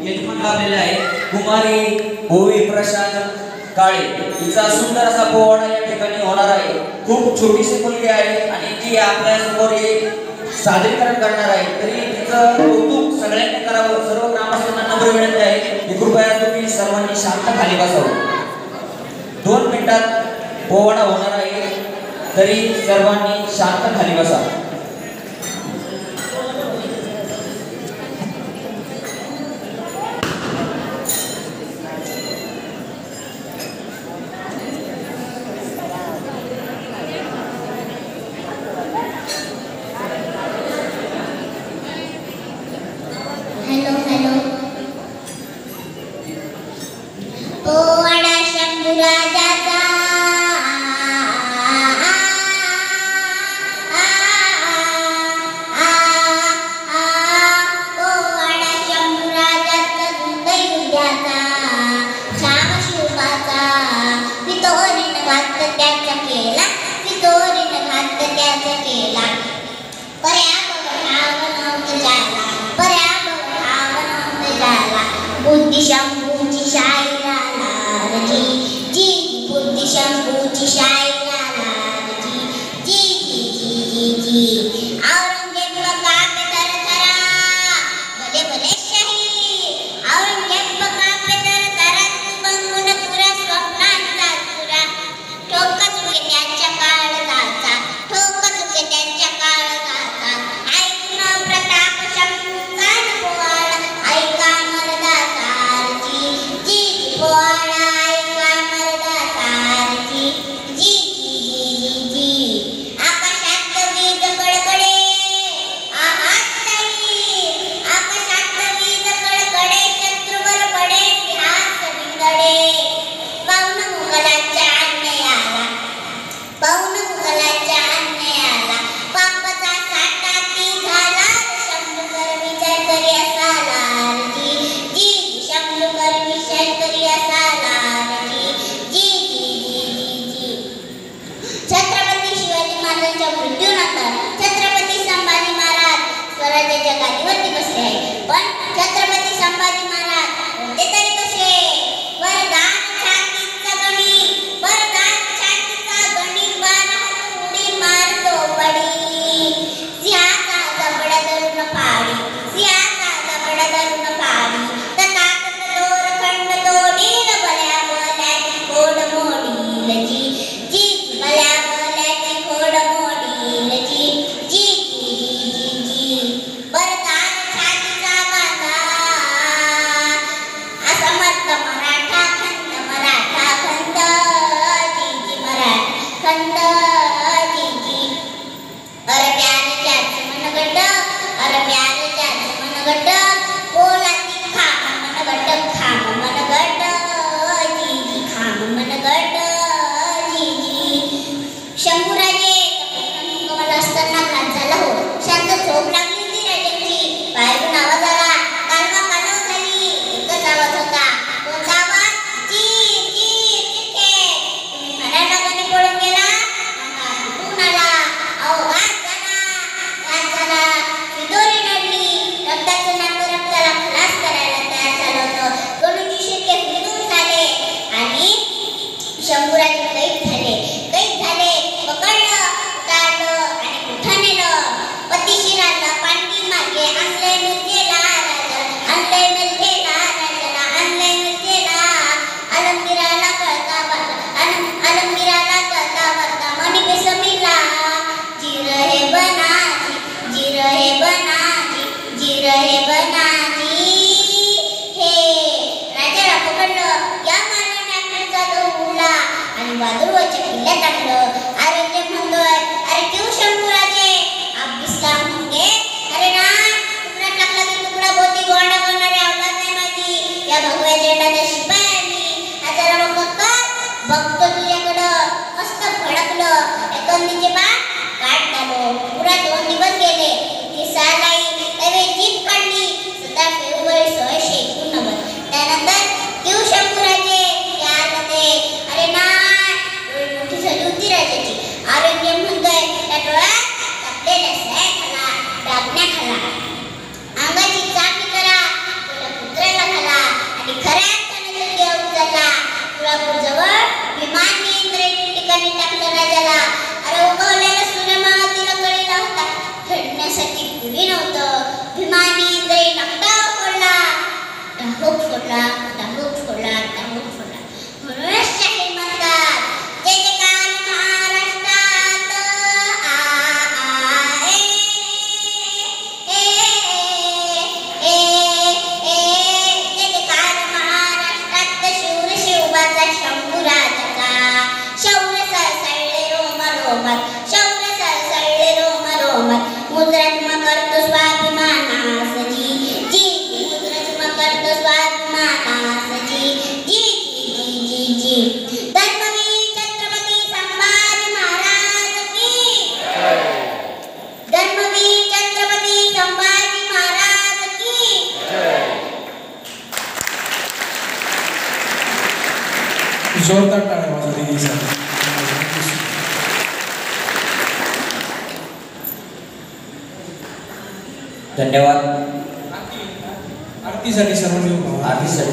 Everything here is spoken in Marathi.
यजमान लावलेले आहे कुमारी ओवी प्रशांत काळे. तिचा सुंदर असा पोवाडा या ठिकाणी होणार आहे. खूप छोटीशी मुलगी आहे आणि ती आपल्या समोर एक सादरीकरण करणार आहे. तरी तिचं कौतुक सगळ्यांनी करावं. सर्व ग्रामस्थांना नम्र विनंती आहे की कृपया तुम्ही सर्वांनी शांत खाली बसावं. 2 मिनिटात पोवाडा होणार आहे, तरी सर्वांनी शांत खाली बसा. पोवाडा शंभूराजाचा पोवाडा शंभूराजाचा दैवद्याचा श्याम शिवबाचा पितोरीन घात त्याचा केला पितोरीन घात त्याचा केला पर्या बघावं झाला पर्या बघावं झाला बुद्धी शंभूची शाही बुद्धि शंभूची शाही जी औरंगजेब कापे तरतरा भले भले शाही औरंगजेब कापे तरतरा तू बंगून तुरा स्वप्नांचा तुरा ठोक चुके त्यांच्या काळजाचा ठोक चुके त्यांच्या काळजाचा ऐकून प्रताप शंभूचा पोवाडा ऐका मर्दाचा जोरदार टाळ्या वाजू दीदीसाठी. धन्यवाद. आरतीसाठी सर्वांनी उभा. आरतीसाठी